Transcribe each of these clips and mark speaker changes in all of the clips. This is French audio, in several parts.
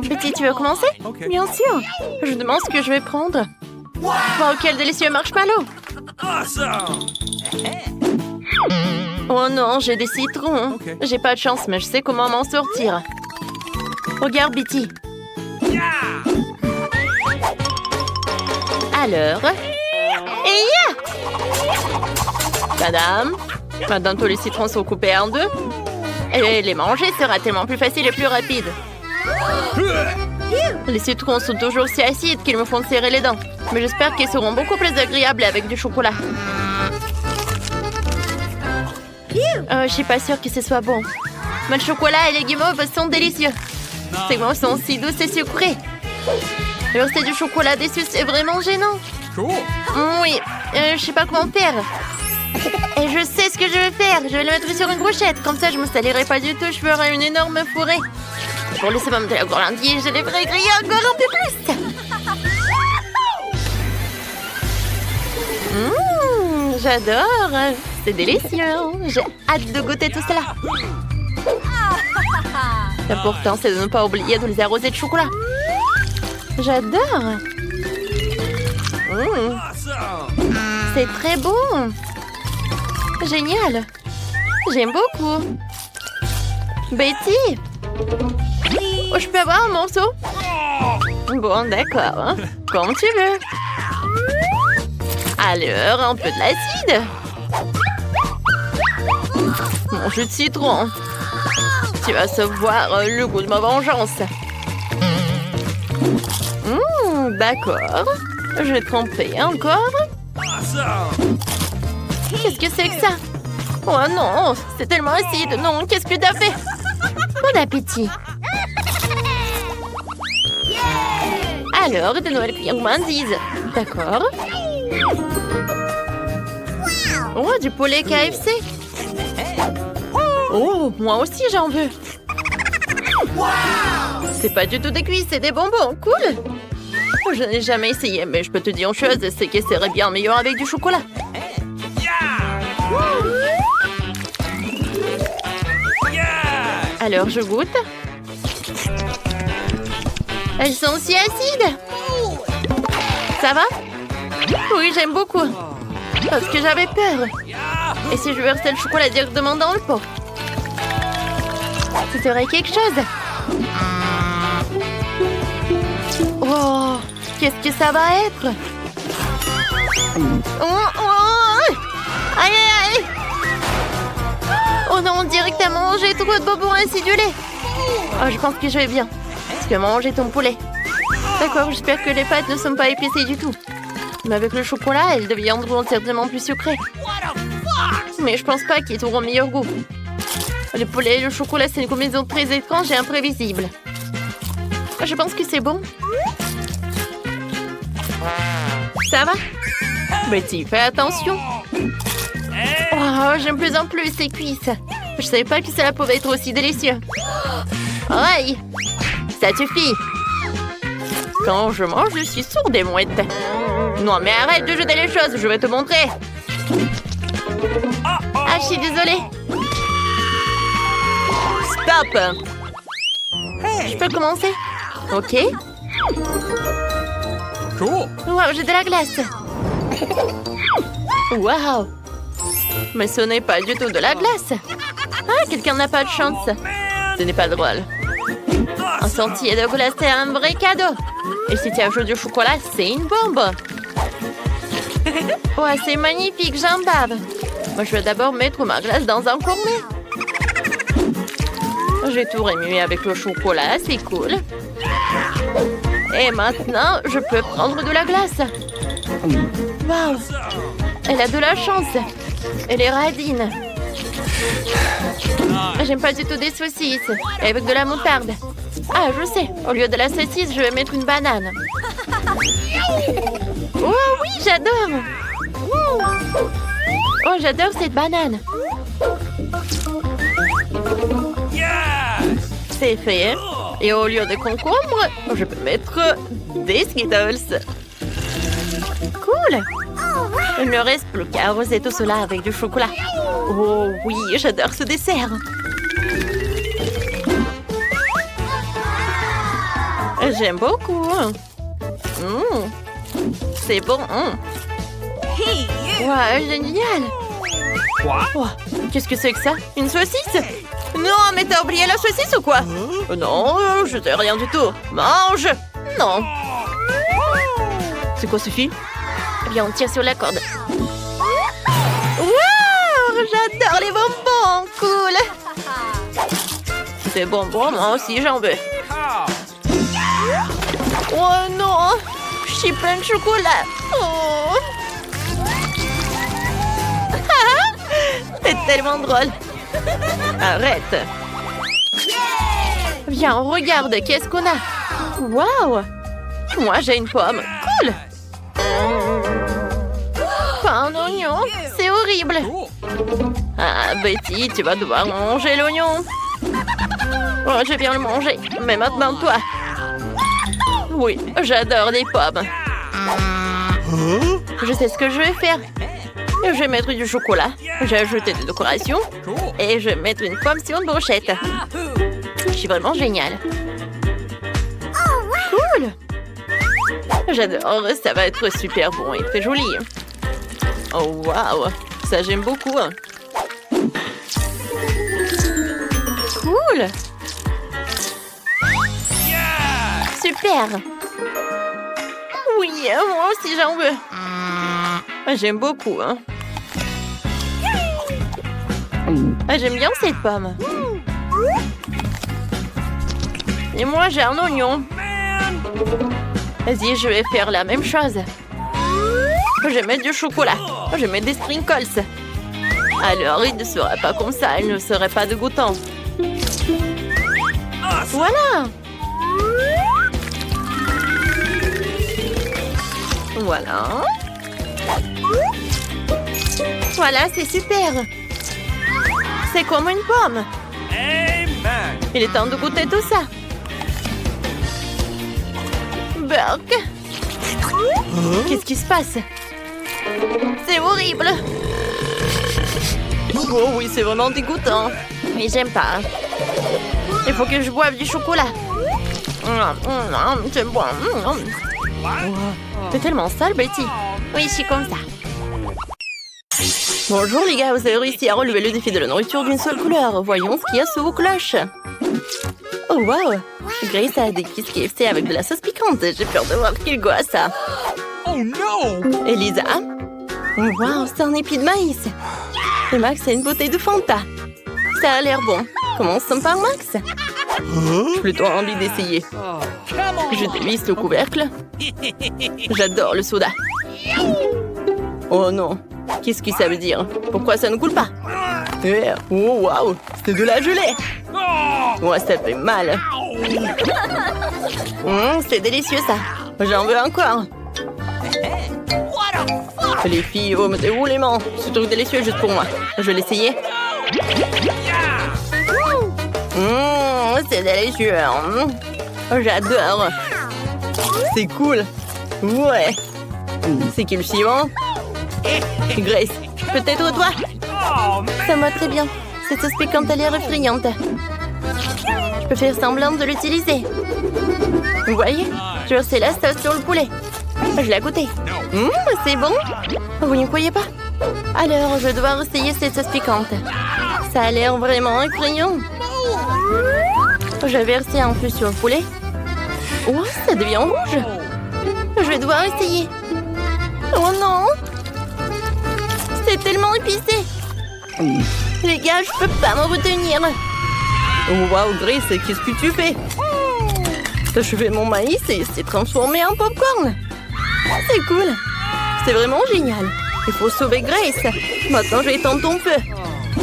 Speaker 1: Betty, tu veux commencer? Bien sûr. Je demande ce que je vais prendre. Wow, quel délicieux marshmallow! Oh non, j'ai des citrons. J'ai pas de chance, mais je sais comment m'en sortir. Regarde, Betty. Alors... Et Madame, maintenant tous les citrons sont coupés en deux. Et les manger sera tellement plus facile et plus rapide. Les citrons sont toujours si acides qu'ils me font serrer les dents. Mais j'espère qu'ils seront beaucoup plus agréables avec du chocolat. Je suis pas sûre que ce soit bon. Mais le chocolat et les guimauves sont délicieux. Ces mots sont si douces et sucrés. Rester du chocolat dessus, c'est vraiment gênant. Oui, je sais pas comment faire. Et je sais ce que je vais faire. Je vais le mettre sur une brochette. Comme ça, je me salirai pas du tout. Je ferai une énorme forêt. Pour le summum de la gourmandise, je les ferai griller encore un peu plus. J'adore. C'est délicieux. J'ai hâte de goûter tout cela. L'important, c'est de ne pas oublier de les arroser de chocolat. J'adore. C'est très bon. Génial. J'aime beaucoup. Betty. Oh, je peux avoir un morceau? Bon, d'accord. Comme tu veux. Alors, un peu de l'acide. Mon jus de citron. Tu vas savoir le goût de ma vengeance. D'accord. Je vais tremper encore. Qu'est-ce que c'est que ça? Oh non, c'est tellement acide. Non, qu'est-ce que t'as fait? Bon appétit. Alors, de nouvelles friandises. D'accord. Oh, du poulet KFC. Oh, moi aussi j'en veux. C'est pas du tout des cuisses, c'est des bonbons. Cool. Je n'ai jamais essayé, mais je peux te dire une chose, c'est que ça serait bien meilleur avec du chocolat. Alors, je goûte. Elles sont si acides. Ça va? Oui, j'aime beaucoup. Parce que j'avais peur. Et si je versais le chocolat directement dans le pot? Ce serait quelque chose. Oh, qu'est-ce que ça va être? Aïe, aïe, aïe. Oh non, directement, j'ai trop de bonbons acidulés. Oh, je pense que je vais bien. Tu peux manger ton poulet. D'accord, j'espère que les pâtes ne sont pas épicées du tout. Mais avec le chocolat, elles deviendront certainement plus sucrées. Mais je pense pas qu'ils auront meilleur goût. Le poulet et le chocolat, c'est une combinaison très étrange et imprévisible. Je pense que c'est bon. Ça va? Betty, fais attention. Oh, j'aime plus en plus ces cuisses. Je savais pas que cela pouvait être aussi délicieux. Aïe! Ça suffit. Quand je mange, je suis sourde et mouette. Non, mais arrête de jeter les choses, je vais te montrer. Ah, je suis désolée. Stop. Je peux commencer? Ok. Wow, j'ai de la glace. Wow. Mais ce n'est pas du tout de la glace. Ah, quelqu'un n'a pas de chance. Ce n'est pas drôle. Un sentier de glace, c'est un vrai cadeau. Et si tu ajoutes du chocolat, c'est une bombe. Ouais, c'est magnifique, j'en bave. Moi, je vais d'abord mettre ma glace dans un cornet. J'ai tout remué avec le chocolat, c'est cool. Et maintenant, je peux prendre de la glace. Waouh! Elle a de la chance. Elle est radine. J'aime pas du tout des saucisses. Et avec de la moutarde. Ah, je sais. Au lieu de la saucisse, je vais mettre une banane. Oh oui, j'adore. Oh, j'adore cette banane. C'est fait. Et au lieu de concombre, je peux mettre des Skittles. Cool. Il ne me reste plus qu'à arroser tout cela avec du chocolat. Oh oui, j'adore ce dessert. J'aime beaucoup. C'est bon. Ouais, génial. Oh, qu'est-ce que c'est que ça? Une saucisse? Non, mais t'as oublié la saucisse ou quoi? Non, je sais rien du tout. Mange! Non. C'est quoi ce film? Eh bien, on tire sur la corde. Wow! J'adore les bonbons! Cool! Ces bonbons, moi aussi, j'en veux. Oh non! Je suis plein de chocolat. Oh! C'est tellement drôle. Arrête. Viens, on regarde. Qu'est-ce qu'on a? Waouh! Moi, j'ai une pomme. Cool! Pas un oignon. C'est horrible. Ah, Betty, tu vas devoir manger l'oignon. Oh, je viens le manger. Mais maintenant, toi. Oui, j'adore les pommes. Je sais ce que je vais faire. Je vais mettre du chocolat. J'ai ajouté des décorations. Et je vais mettre une pomme sur une brochette. Je suis vraiment géniale. Cool! J'adore. Ça va être super bon et très joli. Oh, waouh! Ça, j'aime beaucoup. Cool! Super! Oui, moi aussi j'en veux. J'aime beaucoup. J'aime bien cette pomme. Et moi j'ai un oignon. Vas-y, je vais faire la même chose. Je vais mettre du chocolat. Je vais mettre des sprinkles. Alors, il ne sera pas comme ça. Il ne serait pas dégoûtant. Voilà. Voilà. Voilà, c'est super. C'est comme une pomme. Il est temps de goûter tout ça. Burk. Qu'est-ce qui se passe? C'est horrible. Oh oui, c'est vraiment dégoûtant. Mais j'aime pas. Il faut que je boive du chocolat. C'est bon. C'est tellement sale, Betty. Oui, je suis comme ça. Bonjour les gars, vous avez réussi à relever le défi de la nourriture d'une seule couleur. Voyons ce qu'il y a sous vos cloches. Oh wow! Grace a des cuisses KFC avec de la sauce piquante. J'ai peur de voir qu'il goûte à ça.
Speaker 2: Oh non!
Speaker 1: Elisa? Wow, c'est un épi de maïs. Et Max a une bouteille de Fanta. Ça a l'air bon. Commençons par Max. J'ai plutôt envie d'essayer. Je dévisse le couvercle. J'adore le soda. Oh non. Qu'est-ce que ça veut dire? Pourquoi ça ne coule pas? Oh waouh! C'est de la gelée! Ouais, ça fait mal. C'est délicieux ça. J'en veux encore. Les filles, oh, mettez où les mains? Ce truc délicieux juste pour moi. Je vais l'essayer. C'est délicieux. J'adore. C'est cool. Ouais. C'est qui le suivant? Grace, peut-être toi? Ça me va très bien. Cette sauce piquante a l'air effrayante. Je peux faire semblant de l'utiliser. Vous voyez? Je sais la sauce sur le poulet. Je l'ai goûté. C'est bon? Vous n'y croyez pas? Alors, je vais devoir essayer cette sauce piquante. Ça a l'air vraiment effrayant. Je vais verser un peu sur le poulet. Oh, ça devient rouge. Je vais devoir essayer. Oh non! C'est tellement épicé. Les gars, je peux pas me retenir. Oh, wow, Grace, qu'est-ce que tu fais? Je fais mon maïs et c'est transformé en popcorn. C'est cool. C'est vraiment génial. Il faut sauver Grace. Maintenant, je vais étendre ton feu.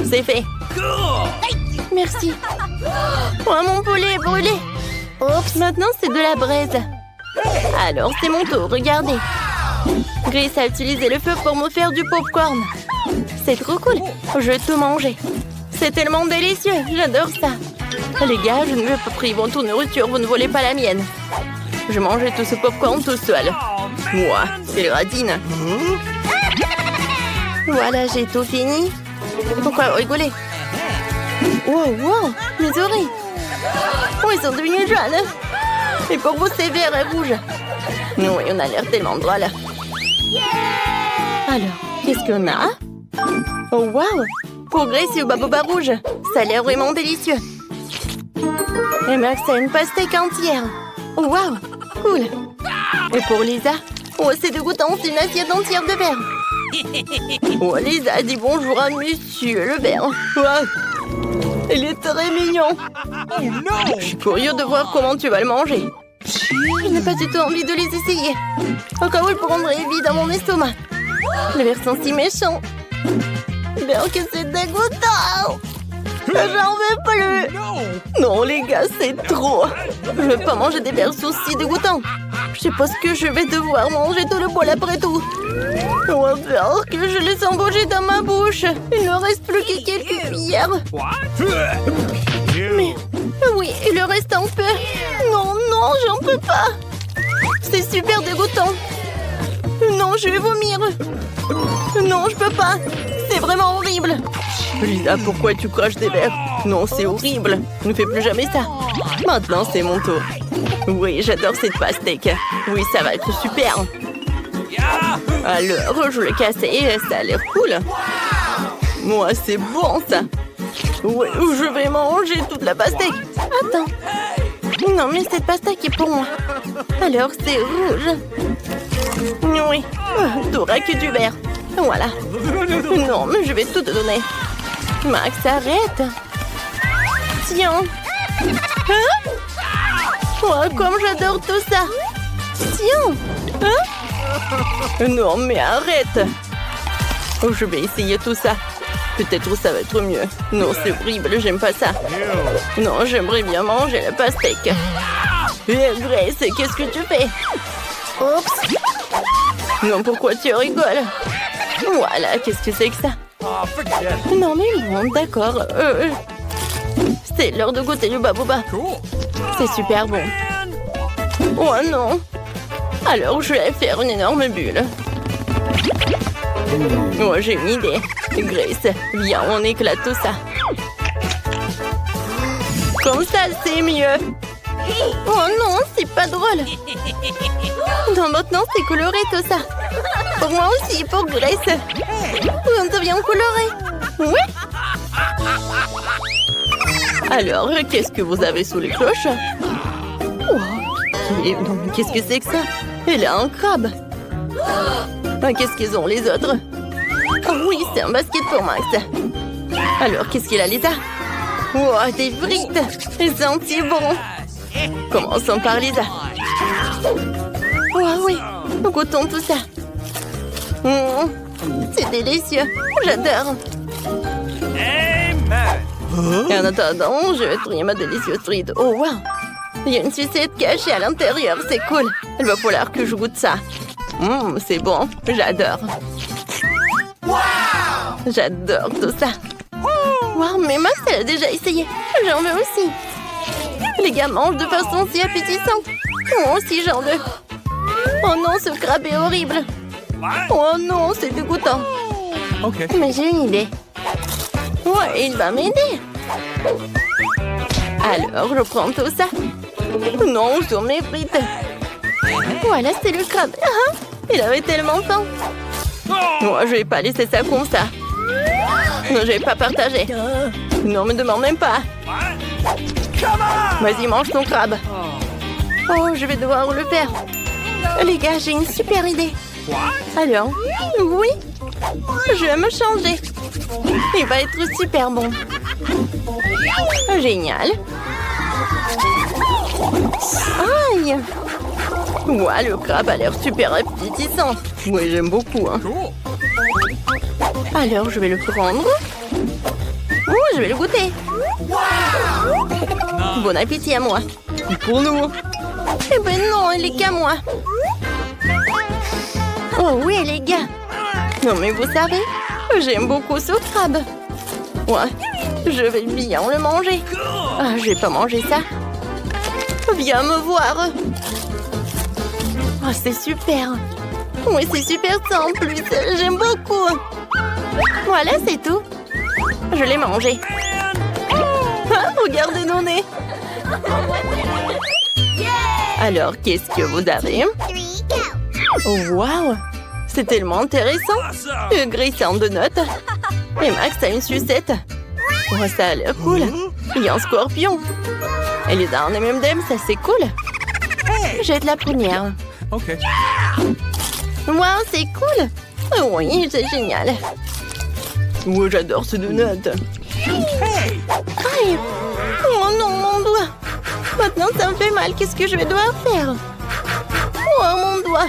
Speaker 1: C'est fait. Merci. Oh, mon poulet est brûlé. Oups, maintenant, c'est de la braise. Alors, c'est mon tour, regardez. Grace a utilisé le feu pour me faire du popcorn. C'est trop cool. Je vais tout manger. C'est tellement délicieux. J'adore ça. Les gars, je ne veux pas priver votre nourriture. Vous ne volez pas la mienne. Je mangeais tout ce popcorn tout seul. Moi, c'est le radine. Voilà, j'ai tout fini. Pourquoi rigoler? Wow, wow, mes oreilles. Oh, ils sont devenus jaunes. Et pour vous, c'est vert et rouge. Oui, on a l'air tellement drôle. Alors, qu'est-ce qu'on a? Oh, waouh! Pour Gracie au baboba rouge. Ça a l'air vraiment délicieux. Et Max a une pastèque entière. Oh, waouh! Cool. Et pour Lisa? Oh, c'est dégoûtant, c'est une assiette entière de verre. Oh, Lisa, dis bonjour à monsieur le verre. Wow. Il est très mignon.
Speaker 2: Oh no!
Speaker 1: Je suis curieux de voir comment tu vas le manger. Je n'ai pas du tout envie de les essayer. Au cas où ils prendraient vie dans mon estomac. Les verres sont si méchants. Bien que c'est dégoûtant. J'en veux plus.
Speaker 2: No!
Speaker 1: Non, les gars, c'est trop. Je ne veux pas manger des verres aussi dégoûtants. Je suppose que je vais devoir manger tout le bol après tout. On va faire que je laisse embaucher dans ma bouche. Il ne reste plus que quelques cuillères.
Speaker 2: What?
Speaker 1: Mais oui, il en reste un peu. Non, non, j'en peux pas. C'est super dégoûtant. Non, je vais vomir. Non, je peux pas. C'est vraiment horrible. Lisa, pourquoi tu craches des verres? Non, c'est horrible. Ne fais plus jamais ça. Maintenant, c'est mon tour. Oui, j'adore cette pastèque. Oui, ça va être super. Alors, je l'ai cassé et ça a l'air cool. Moi, c'est bon, ça. Oui, je vais manger toute la pastèque. Attends. Non, mais cette pastèque est pour moi. Alors, c'est rouge. Oui, t'auras que du vert. Voilà. Non, mais je vais tout te donner. Max, arrête. Tiens. Hein? Oh, comme j'adore tout ça. Tiens. Hein? Non, mais arrête. Oh, je vais essayer tout ça. Peut-être ça va être mieux. Non, c'est horrible, j'aime pas ça. Non, j'aimerais bien manger la pastèque. Grace, qu'est-ce que tu fais? Oups. Non, pourquoi tu rigoles? Voilà, qu'est-ce que c'est que ça?
Speaker 2: Oh, forget it.
Speaker 1: Non, mais bon, d'accord. C'est l'heure de goûter le baboba.
Speaker 2: Cool.
Speaker 1: C'est super bon. Oh non. Alors, je vais faire une énorme bulle. Oh, j'ai une idée. Grace, viens, on éclate tout ça. Comme ça, c'est mieux. Oh non, c'est pas drôle. Non, maintenant, c'est coloré tout ça. Pour moi aussi, pour Grace. On devient coloré. Oui. Alors, qu'est-ce que vous avez sous les cloches? Oh. Qu'est-ce que c'est que ça? Elle a un crabe. Qu'est-ce qu'ils ont les autres? Oh oui, c'est un basket pour Max. Alors, qu'est-ce qu'il a, Lisa? Oh, des frites. Elles sont si bon. Commençons par Lisa. Oh oui, goûtons tout ça. C'est délicieux. J'adore.
Speaker 2: Amen.
Speaker 1: Et en attendant, je vais trouver ma délicieuse frite. Oh, wow. Il y a une sucette cachée à l'intérieur. C'est cool. Il va falloir que je goûte ça. C'est bon. J'adore. J'adore tout ça. Wow, mais Max, elle a déjà essayé. J'en veux aussi. Les gars mangent de façon si appétissante. Moi aussi, j'en veux. Oh non, ce crabe est horrible. Oh non, c'est dégoûtant.
Speaker 2: Okay.
Speaker 1: Mais j'ai une idée. Ouais, il va m'aider. Alors, je prends tout ça. Non, sur mes frites. Voilà, c'est le crabe. Ah, il avait tellement faim. Moi, je vais pas laisser ça comme ça. Non, je vais pas partager. Non, me demande même pas. Vas-y, mange ton crabe. Oh, je vais devoir le faire. Les gars, j'ai une super idée. Alors, oui, je vais me changer. Il va être super bon. Génial. Aïe. Ouah, le crabe a l'air super appétissant. Oui, j'aime beaucoup. Hein.
Speaker 2: Cool.
Speaker 1: Alors, je vais le prendre. Oh, je vais le goûter. Bon appétit à moi. Pour nous. Eh ben non, il est qu'à moi. Oh oui, les gars. Non, mais vous savez, j'aime beaucoup ce crabe. Ouais, je vais bien le manger. Ah, je vais pas manger ça. Viens me voir. Oh, c'est super. Oui, c'est super ça en plus. J'aime beaucoup. Voilà, c'est tout. Je l'ai mangé. Ah, regardez nos nez. Alors, qu'est-ce que vous avez? Oh, wow! C'est tellement intéressant! Grace a un donut. Et Max a une sucette. Oh, ça a l'air cool. Il y a un scorpion. Et les a un M&M, ça c'est cool. Jette la première.
Speaker 2: Okay.
Speaker 1: Wow, c'est cool! Oh oui, c'est génial. Oh, j'adore ce donut. Aïe! Oh non, mon doigt! Maintenant, ça me fait mal. Qu'est-ce que je vais devoir faire? Oh, mon doigt!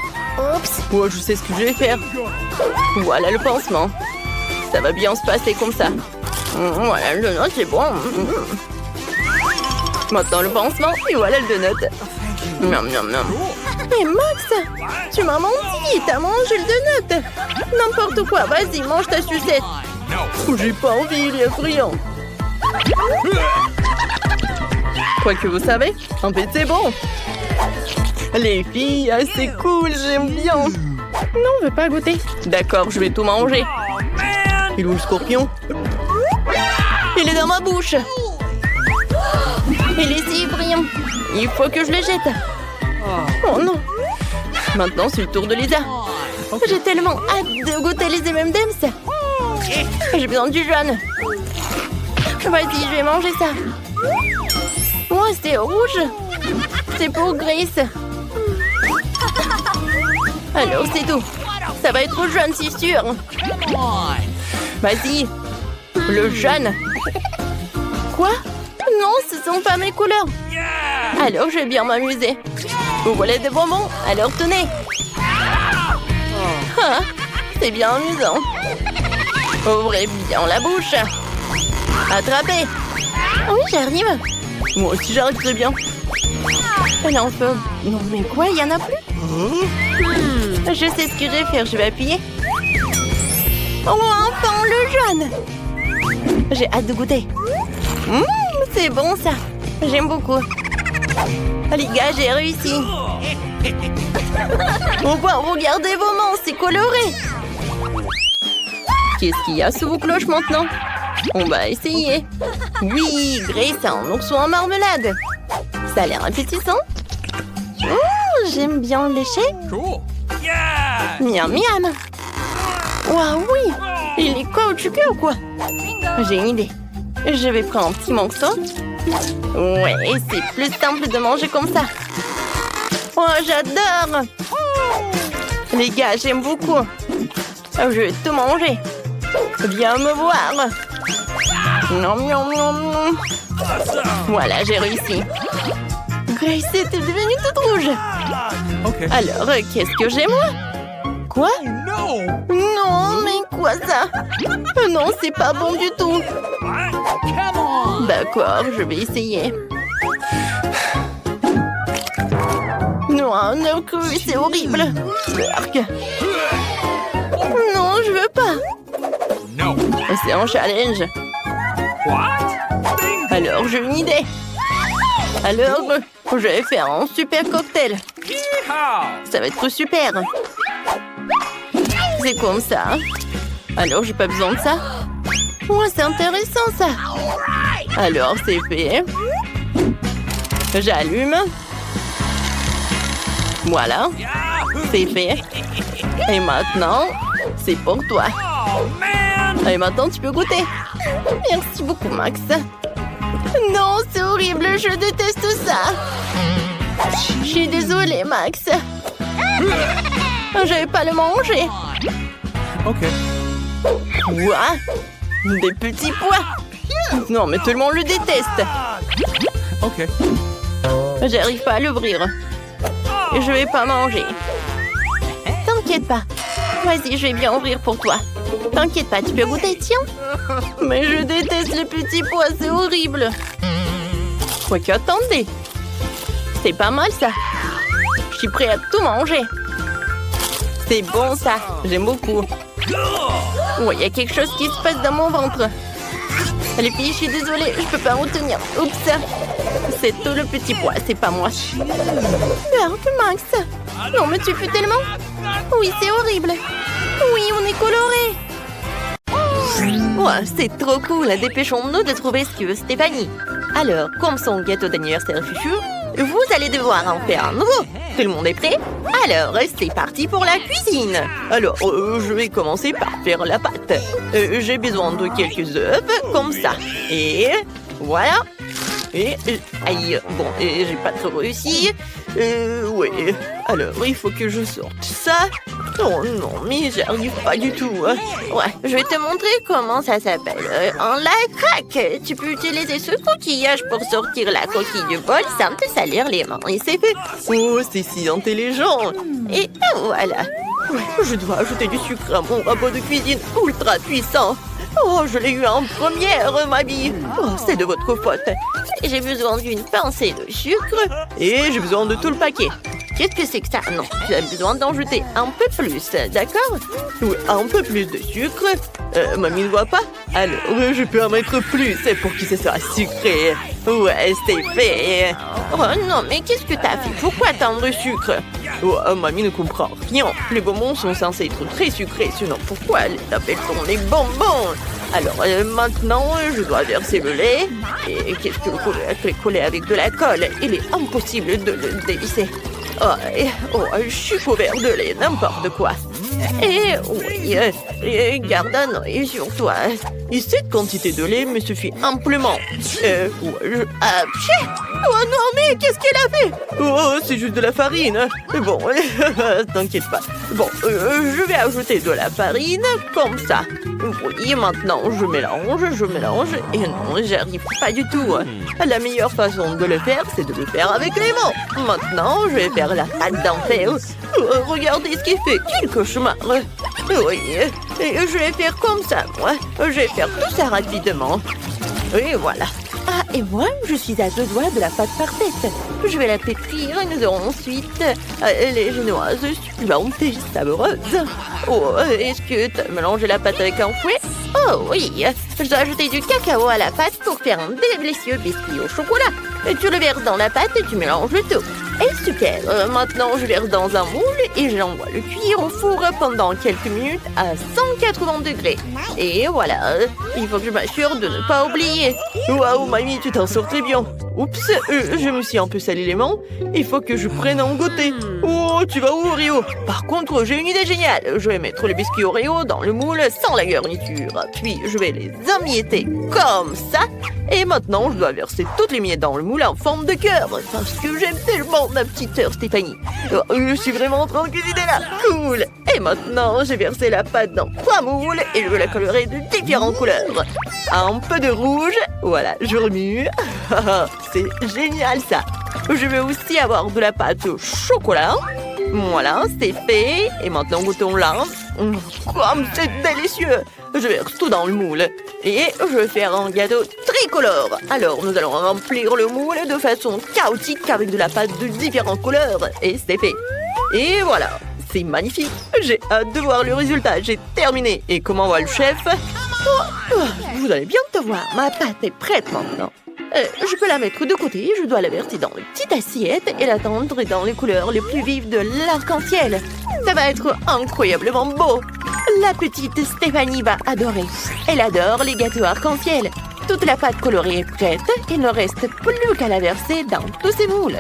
Speaker 1: Oups! Oh, je sais ce que je vais faire. Voilà le pansement. Ça va bien se passer comme ça. Voilà le donut, c'est bon. Maintenant le pansement, et voilà le donut. Miam, miam, miam. Mais Max, tu m'as menti, t'as mangé le donut. N'importe quoi, vas-y, mange ta sucette. J'ai pas envie, il est friand. Quoi que vous savez, en fait c'est bon. Les filles, c'est cool, j'aime bien. Non, on veut pas goûter. D'accord, je vais tout manger. Il est où le scorpion? Il est dans ma bouche. Il est si brillant. Il faut que je le jette. Oh non. Maintenant, c'est le tour de Lisa. J'ai tellement hâte de goûter les M&M's. J'ai besoin du jaune. Vas-y, je vais manger ça. Oh, c'est rouge. C'est pour Grace. Alors, c'est tout. Ça va être jaune, c'est sûr. Vas-y. Le jaune. Quoi? Non, ce sont pas mes couleurs. Alors, je vais bien m'amuser. Vous voulez des bonbons? Alors, tenez. Ah, c'est bien amusant. Ouvrez bien la bouche. Attrapez. Oui, j'arrive. Moi aussi, j'arrive très bien. Elle en peut. Non, mais quoi? Il y en a plus? Je sais ce que je vais faire. Je vais appuyer. Oh, enfin, le jaune. J'ai hâte de goûter. C'est bon, ça. J'aime beaucoup. Les gars, j'ai réussi. On va regarder vos mains, c'est coloré. Qu'est-ce qu'il y a sous vos cloches maintenant? On va essayer. Oui, Grace a un ourson en marmelade. Ça a l'air appétissant. J'aime bien lécher.
Speaker 2: Cool.
Speaker 1: Miam, miam. Waouh, oui. Il est caoutchouceux ou quoi? J'ai une idée. Je vais prendre un petit morceau. Ouais, c'est plus simple de manger comme ça. Oh, j'adore. Les gars, j'aime beaucoup. Je vais tout manger. Viens me voir. Non, non, non, non. Voilà, j'ai réussi. Grace était devenue toute rouge.
Speaker 2: Okay.
Speaker 1: Alors, qu'est-ce que j'ai, moi? Quoi?
Speaker 2: No.
Speaker 1: Non, mais quoi ça? Non, c'est pas bon du tout.
Speaker 2: Come on.
Speaker 1: D'accord, je vais essayer. Non, un œuf cru, c'est horrible. Berk. Non, je veux pas.
Speaker 2: No.
Speaker 1: C'est un challenge.
Speaker 2: What?
Speaker 1: Alors, j'ai une idée. Alors, je vais faire un super cocktail.
Speaker 2: Yeehaw.
Speaker 1: Ça va être super. C'est comme ça. Alors, j'ai pas besoin de ça. Oh, c'est intéressant, ça. Alors, c'est fait. J'allume. Voilà. C'est fait. Et maintenant, c'est pour toi.
Speaker 2: Oh man.
Speaker 1: Et maintenant, tu peux goûter. Merci beaucoup, Max. Non, c'est horrible. Je déteste tout ça. Je suis désolée, Max. Je vais pas le manger.
Speaker 2: Okay.
Speaker 1: Quoi? Des petits pois? Non, mais tout le monde le déteste.
Speaker 2: Okay.
Speaker 1: J'arrive pas à l'ouvrir. Je vais pas manger. T'inquiète pas. Vas-y, je vais bien ouvrir pour toi. T'inquiète pas, tu peux goûter, tiens. Mais je déteste les petits pois, c'est horrible. Quoique, attendez. C'est pas mal, ça. Je suis prêt à tout manger. C'est bon, ça. J'aime beaucoup. Ouais, il y a quelque chose qui se passe dans mon ventre. Les filles, je suis désolée, je peux pas retenir. Oups. C'est tout le petit pois, c'est pas moi. Berk, Max. Non, mais tu fais tellement. Oui, c'est horrible. Oui, on est colorés. Ouais, c'est trop cool. Dépêchons-nous de trouver ce que veut Stéphanie. Alors, comme son gâteau d'anniversaire fufu, vous allez devoir en faire un nouveau. Tout le monde est prêt? Alors, c'est parti pour la cuisine. Alors, je vais commencer par faire la pâte. J'ai besoin de quelques œufs, comme ça. Et voilà. Et aïe, bon, j'ai pas trop réussi. Ouais. Alors, il faut que je sorte ça. Oh non, mais j'arrive pas du tout. Ouais, je vais te montrer comment ça s'appelle. En la craque. Tu peux utiliser ce coquillage pour sortir la coquille du bol sans te salir les mains. Et c'est fait. Oh, c'est si intelligent. Et voilà. Ouais, je dois ajouter du sucre à mon robot de cuisine ultra puissant. Oh, je l'ai eu en première, ma vie. Oh, c'est de votre faute. J'ai besoin d'une pincée de sucre. Et j'ai besoin de tout le paquet. Qu'est-ce que c'est que ça? Non, j'ai besoin d'en jeter un peu plus, d'accord? Oui, un peu plus de sucre. Mamie ne voit pas? Alors, je peux en mettre plus pour que ce soit sucré. Ouais, c'est fait. Oh non, mais qu'est-ce que t'as fait? Pourquoi tant de sucre? Oh, mamie ne comprend rien. Les bonbons sont censés être très sucrés, sinon pourquoi les appelle-t-on les bonbons? Alors, maintenant, je dois verser le lait. Et qu'est-ce que le coller avec de la colle? Il est impossible de le dévisser. Je suis couvert de lait, n'importe quoi. Et oui, garde un œil sur toi. Et cette quantité de lait me suffit amplement. Oh non, mais qu'est-ce qu'elle a fait? Oh, c'est juste de la farine. Bon, t'inquiète pas. Bon, je vais ajouter de la farine, comme ça. Oui, maintenant, je mélange. Et non, j'arrive pas du tout. La meilleure façon de le faire, c'est de le faire avec les mains. Maintenant, je vais faire la pâte d'enfer. Regardez ce qu'il fait. Quel cauchemar. Oui, et je vais faire comme ça, moi. Je vais faire tout ça rapidement. Et voilà. Ah, et moi, je suis à 2 doigts de la pâte parfaite. Je vais la pétrir et nous aurons ensuite les génoises succulentes et savoreuses. Oh, est-ce que tu as mélangé la pâte avec un fouet? Oh oui, je dois ajouter du cacao à la pâte pour faire un délicieux biscuit au chocolat. Tu le verses dans la pâte et tu mélanges le tout. Et super, maintenant je verse dans un moule et j'envoie le cuire au four pendant quelques minutes à 180 degrés. Et voilà, il faut que je m'assure de ne pas oublier. Waouh, mamie, tu t'en sors très bien. Oups, je me suis un peu sali les mains. Il faut que je prenne un goûter. Oh, tu vas où, Oreo? Par contre, j'ai une idée géniale. Je vais mettre les biscuits Oreo dans le moule sans la garniture. Puis, je vais les emietter comme ça. Et maintenant, je dois verser toutes les miettes dans le moule en forme de cœur. Parce que j'aime tellement ma petite sœur Stéphanie. Je suis vraiment en train de cuisiner là. Cool. Et maintenant, j'ai versé la pâte dans 3 moules et je vais la colorer de différentes couleurs. Un peu de rouge. Voilà, je remue. C'est génial ça. Je vais aussi avoir de la pâte au chocolat. Voilà, c'est fait. Et maintenant, goûtons-la. Comme c'est délicieux. Je verse tout dans le moule. Et je vais faire un gâteau tricolore. Alors, nous allons remplir le moule de façon chaotique avec de la pâte de différentes couleurs. Et c'est fait. Et voilà, c'est magnifique. J'ai hâte de voir le résultat. J'ai terminé. Et comment va le chef? Vous allez bien te voir. Ma pâte est prête maintenant. Je peux la mettre de côté, je dois la verser dans une petite assiette et la tendre dans les couleurs les plus vives de l'arc-en-ciel. Ça va être incroyablement beau. La petite Stéphanie va adorer. Elle adore les gâteaux arc-en-ciel. Toute la pâte colorée est prête. Il ne reste plus qu'à la verser dans tous ces moules.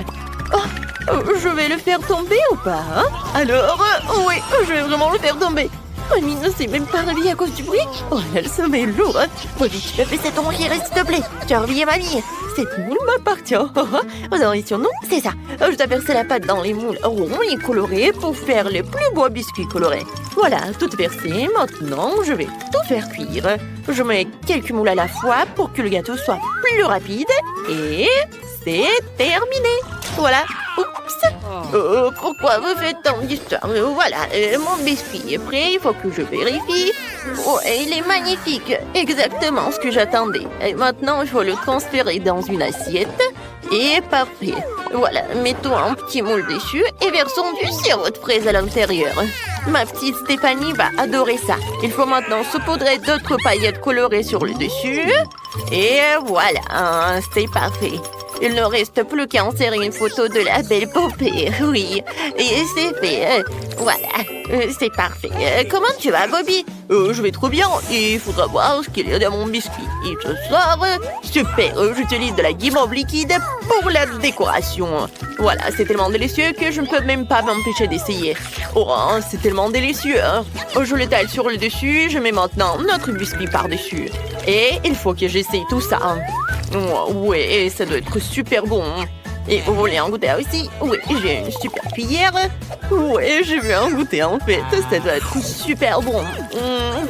Speaker 1: Je vais le faire tomber ou pas, hein? Alors, oui, je vais vraiment le faire tomber. Mamie ne s'est même pas réveillée à cause du bruit. Oh, elle se met lourd. Vas-y, tu me fais cette enrière, s'il te plaît. Tu as réveillé mamie. Cette moule m'appartient. Dans les surnoms, c'est ça. Je dois verser la pâte dans les moules ronds et colorés pour faire les plus beaux biscuits colorés. Voilà, tout versé. Maintenant, je vais tout faire cuire. Je mets quelques moules à la fois pour que le gâteau soit plus rapide. Et c'est terminé. Voilà. Oups. Pourquoi vous faites tant d'histoires? Voilà, mon biscuit est prêt, il faut que je vérifie. Oh, il est magnifique, exactement ce que j'attendais. Et maintenant, il faut le transférer dans une assiette. Et parfait. Voilà, mettons un petit moule dessus et versons du sirop de fraise à l'intérieur. Ma petite Stéphanie va adorer ça. Il faut maintenant saupoudrer d'autres paillettes colorées sur le dessus. Et voilà, c'est parfait. Il ne reste plus qu'à insérer une photo de la belle poupée. Oui, et c'est fait. Voilà, c'est parfait. Comment tu vas, Bobby? Je vais trop bien. Il faudra voir ce qu'il y a dans mon biscuit. Et ce soir, super, j'utilise de la guimauve liquide pour la décoration. Voilà, c'est tellement délicieux que je ne peux même pas m'empêcher d'essayer. Oh, c'est tellement délicieux. Je l'étale sur le dessus, je mets maintenant notre biscuit par-dessus. Et il faut que j'essaye tout ça. Ouais, ça doit être super bon. Et vous voulez en goûter aussi? Oui, j'ai une super cuillère. Ouais, j'ai vu en goûter en fait. Ça doit être super bon.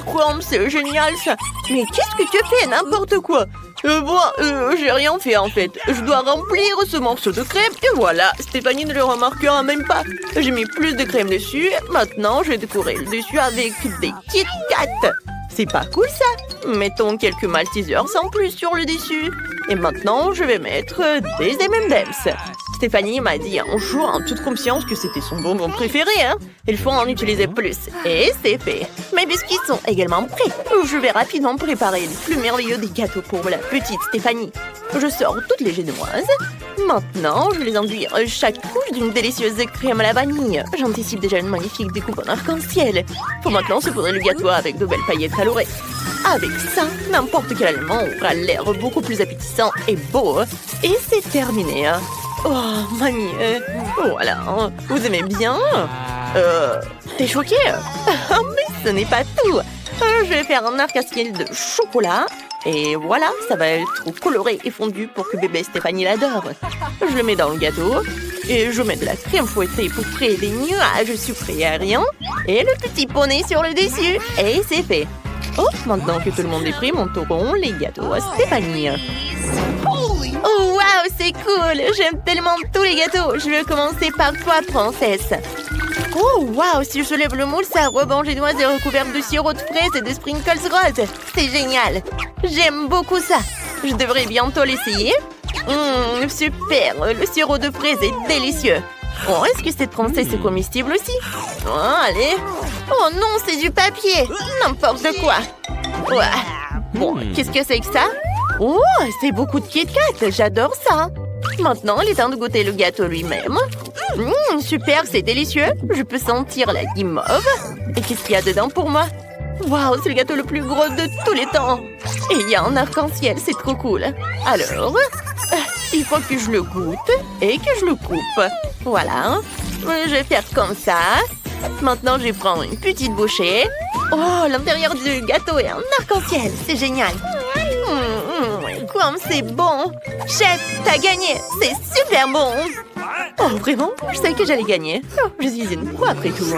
Speaker 1: Quoi, c'est génial ça. Mais qu'est-ce que tu fais? N'importe quoi. J'ai rien fait en fait. Je dois remplir ce morceau de crème et voilà. Stéphanie ne le remarquera même pas. J'ai mis plus de crème dessus. Maintenant, je vais décorer le dessus avec des Kit Kat. C'est pas cool ça. Mettons quelques Maltesers en plus sur le dessus. Et maintenant, je vais mettre des M&M's. Stéphanie m'a dit un jour en toute confiance que c'était son bonbon préféré. Il faut en utiliser plus. Et c'est fait. Mes biscuits sont également prêts. Je vais rapidement préparer le plus merveilleux des gâteaux pour la petite Stéphanie. Je sors toutes les génoises. Maintenant, je vais les enduire chaque couche d'une délicieuse crème à la vanille. J'anticipe déjà une magnifique découpe en arc-en-ciel. Faut maintenant se poudrer le gâteau avec de belles paillettes colorées. Avec ça, n'importe quel aliment aura l'air beaucoup plus appétissant et beau. Et c'est terminé. Oh, mamie, voilà. Vous aimez bien? T'es choquée? Mais ce n'est pas tout. Je vais faire un arc-en-ciel de chocolat. Et voilà, ça va être coloré et fondu pour que bébé Stéphanie l'adore. Je le mets dans le gâteau. Et je mets de la crème fouettée pour créer des nuages sucrés aériens. Et le petit poney sur le dessus. Et c'est fait. Oh, maintenant que tout le monde est pris, monteront les gâteaux à Stéphanie. Oh, waouh, c'est cool! J'aime tellement tous les gâteaux. Je vais commencer par toi, princesse. Oh, waouh, si je lève le moule, ça rebond génoise et recouverte de sirop de fraises et de sprinkles roses. C'est génial. J'aime beaucoup ça. Je devrais bientôt l'essayer. Super, le sirop de fraises est délicieux. Oh, est-ce que cette princesse est comestible aussi? Oh, allez. Oh non, c'est du papier. N'importe quoi. Ouais. Bon, qu'est-ce que c'est que ça? Oh, c'est beaucoup de Kit Kat. J'adore ça. Maintenant, il est temps de goûter le gâteau lui-même. Super, c'est délicieux. Je peux sentir la guimauve. Et qu'est-ce qu'il y a dedans pour moi? Waouh, c'est le gâteau le plus gros de tous les temps. Et il y a un arc-en-ciel, c'est trop cool. Alors, il faut que je le goûte et que je le coupe. Voilà. Je vais faire comme ça. Maintenant, je vais prendre une petite bouchée. Oh, l'intérieur du gâteau est un arc-en-ciel. C'est génial. Comme c'est bon. Chef, t'as gagné. C'est super bon. Oh, vraiment? Je savais que j'allais gagner. Oh, je suis une pro après tout.